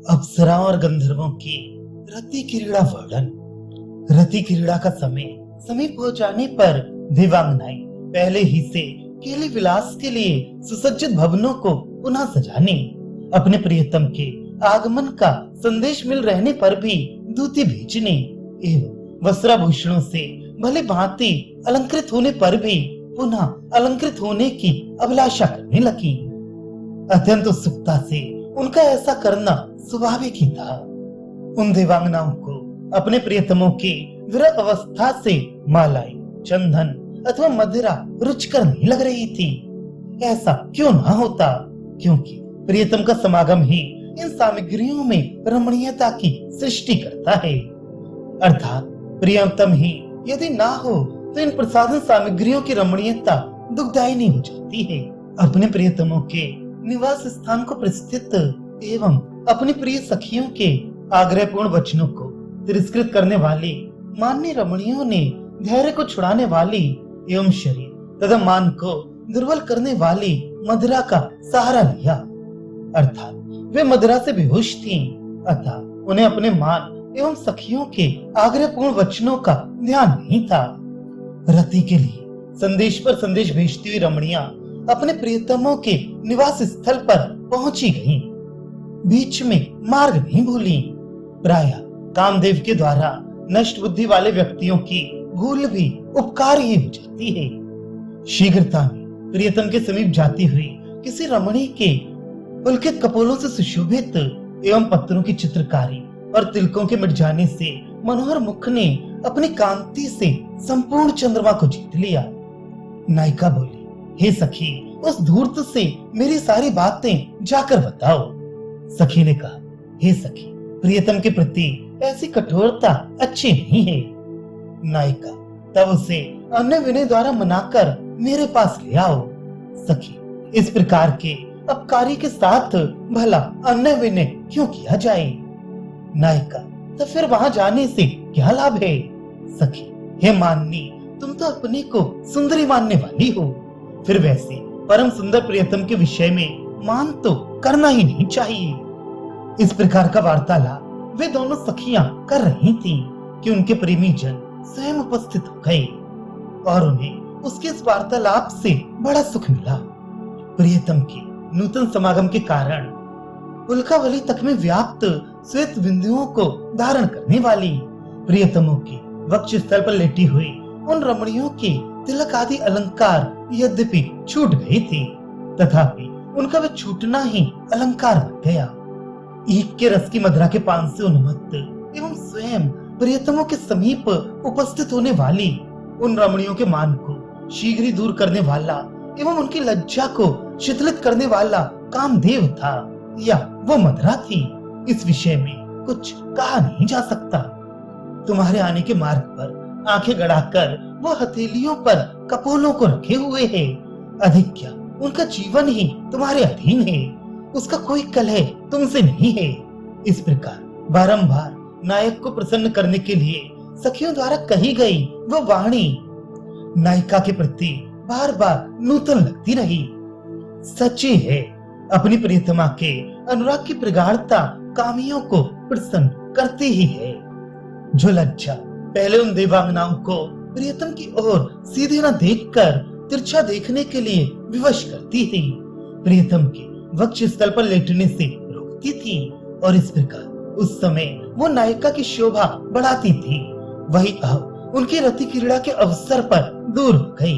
अप्सरा और गंधर्वों की रति क्रीड़ा वर्णन। रति क्रीड़ा का समय समीप हो जाने पर देवांगनाएं पहले ही से केली विलास के लिए सुसज्जित भवनों को पुनः सजाने, अपने प्रियतम के आगमन का संदेश मिल रहने पर भी दूती भेजने एवं वस्त्राभूषणों से भले भांति अलंकृत होने पर भी पुनः अलंकृत होने की अभिलाषा करने लगी। अत्यंत उत्सुकता से उनका ऐसा करना स्वाभाविक ही था। उन देवांगनाओं को अपने प्रियतमों की विरह अवस्था से मालाएं, चंदन अथवा मदिरा रुचकर नहीं लग रही थी। ऐसा क्यों ना होता, क्योंकि प्रियतम का समागम ही इन सामग्रियों में रमणीयता की सृष्टि करता है। अर्थात प्रियतम ही यदि ना हो तो इन प्रसाधन सामग्रियों की रमणीयता दुखदायिनी हो जाती है। अपने प्रियतमों के निवास स्थान को प्रस्थित एवं अपनी प्रिय सखियों के आग्रहपूर्ण वचनों को तिरस्कृत करने वाली मान्य रमणियों ने धैर्य को छुड़ाने वाली एवं शरीर तथा मान को दुर्बल करने वाली मदिरा का सहारा लिया। अर्थात वे मदिरा से बेहोश थीं, अतः उन्हें अपने मान एवं सखियों के आग्रहपूर्ण वचनों का ध्यान नहीं था। रति के लिए संदेश पर संदेश भेजती हुई रमणियां अपने प्रियतमों के निवास स्थल पर पहुंची गईं। बीच में मार्ग नहीं भूली। प्राय कामदेव के द्वारा नष्ट बुद्धि वाले व्यक्तियों की भूल भी उपकार ही हो जाती है। शीघ्रता में प्रियतम के समीप जाती हुई किसी रमणी के पुलकित कपोलों से सुशोभित एवं पत्रों की चित्रकारी और तिलकों के मिट जाने से मनोहर मुख ने अपनी कांति से संपूर्ण चंद्रमा को जीत लिया। नायिका बोली, हे सखी, उस धूर्त से मेरी सारी बातें जाकर बताओ। सखी ने कहा, हे सखी, प्रियतम के प्रति ऐसी कठोरता अच्छी नहीं है। नायिका, तब उसे अन्य विनय द्वारा मनाकर मेरे पास ले आओ। सखी, इस प्रकार के अपकारी के साथ भला अन्य विनय क्यों किया जाए? नायिका, तो फिर वहां जाने से क्या लाभ है? सखी, हे माननी, तुम तो अपने को सुंदरी मानने वाली हो, फिर वैसे परम सुंदर प्रियतम के विषय में मान तो करना ही नहीं चाहिए। इस प्रकार का वार्तालाप वे दोनों सखियां कर रही थीं कि उनके प्रेमी जन स्वयं उपस्थित हो गए और उन्हें उसके इस वार्तालाप से बड़ा सुख मिला। प्रियतम के नूतन समागम के कारण उल्कावली तक में व्याप्त श्वेत बिंदुओं को धारण करने वाली प्रियतमों के वक्ष स्थल पर लेटी हुई उन रमणियों के तिलक आदि अलंकार यद्यपि छूट गए थे, तथापि उनका वे छूटना ही अलंकार बन गया। ईख के रस की मदिरा के पान से उन्मत्त एवं स्वयं प्रियतमों के समीप उपस्थित होने वाली उन रमणियों के मान को शीघ्र ही दूर करने वाला एवं उनकी लज्जा को शिथिलित करने वाला कामदेव था या वो मदिरा थी, इस विषय में कुछ कहा नहीं जा सकता। तुम्हारे आने के मार्ग पर आंखें गड़ाकर वो हथेलियों पर कपोलों को रखे हुए है। अधिक क्या, उनका जीवन ही तुम्हारे अधीन है, उसका कोई कलह तुमसे नहीं है। इस प्रकार बारंबार नायक को प्रसन्न करने के लिए सखियों द्वारा कही गई वो वाणी नायिका के प्रति बार बार नूतन लगती रही। सच्ची है, अपनी प्रियतमा के अनुराग की प्रगाढ़ता कामियों को प्रसन्न करती ही है। जो लज्जा पहले उन देवांगनाओं को प्रियतम की ओर सीधे न देखकर तिरछा देखने के लिए विवश करती थी, प्रियतम के वक्ष स्थल पर लेटने से रोकती थी और इस प्रकार उस समय वो नायिका की शोभा बढ़ाती थी, वही अब उनकी रति क्रीड़ा के अवसर पर दूर हो गई।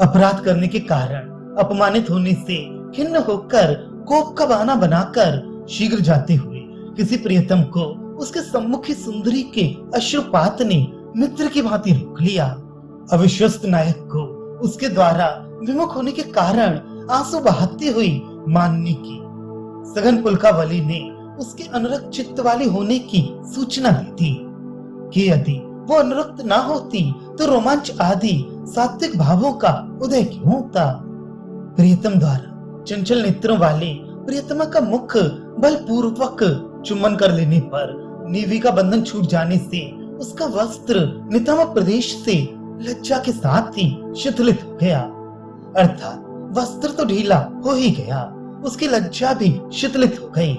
अपराध करने के कारण अपमानित होने से खिन्न होकर कोप का बहाना बनाकर शीघ्र जाते हुए किसी प्रियतम को उसके सम्मुख ही सुंदरी के अश्रुपात ने मित्र की भांति रोक लिया। अविश्वस्त नायक को उसके द्वारा विमुख होने के कारण आंसू बहाती हुई माननी की सघन पुलकावली ने उसके अनुरक्त चित्त वाली होने की सूचना दी थी कि यदि वो अनुरक्त ना होती तो रोमांच आदि सात्विक भावों का उदय क्यों होता। प्रियतम द्वारा चंचल नेत्रों वाले प्रियतमा का मुख बलपूर्वक चुम्बन कर लेने पर नीवी का बंधन छूट जाने से उसका वस्त्र नितंब प्रदेश से लज्जा के साथ ही शिथिलित हो गया। अर्थात वस्त्र तो ढीला हो ही गया, उसकी लज्जा भी शिथिलित हो गई।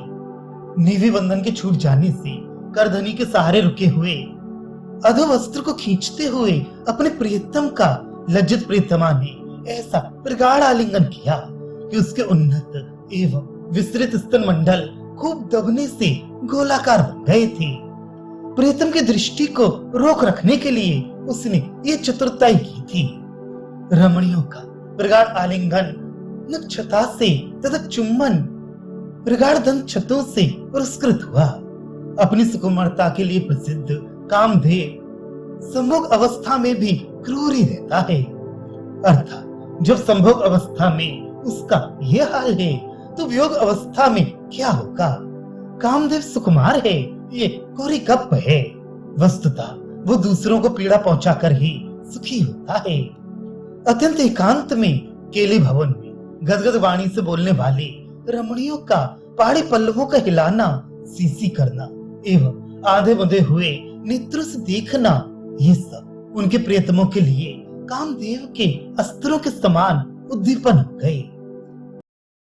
नेवी बंधन के छूट जाने से करधनी के सहारे रुके हुए अधोवस्त्र को खींचते हुए अपने प्रियतम का लज्जित प्रियतमा ने ऐसा प्रगाढ़ आलिंगन किया कि उसके उन्नत एवं विस्तृत स्तन मंडल खूब दबने से गोलाकार बन गए थे। प्रियतम की दृष्टि को रोक रखने के लिए उसने ये चतुरताई की थी। रमणियों का प्रगाढ़ आलिंगन नक्षता से तथा चुम्बन प्रगाढ़ दंत छतों से पुरस्कृत हुआ। अपनी सुकुमारता के लिए प्रसिद्ध कामधेव संभोग अवस्था में भी क्रूर ही रहता है, अर्थात जब संभोग अवस्था में उसका ये हाल है तो वियोग अवस्था में क्या होगा। कामदेव सुकुमार है, ये कोरी गप्प है। वस्तुतः वो दूसरों को पीड़ा पहुंचाकर ही सुखी होता है। अत्यंत एकांत में केली भवन में गदगद वाणी से बोलने वाले रमणियों का पहाड़ी पल्लवों का हिलाना, सीसी करना एवं आधे बंधे हुए नेत्रों से देखना, ये सब उनके प्रियतमों के लिए कामदेव के अस्त्रों के समान उद्दीपन हो गए।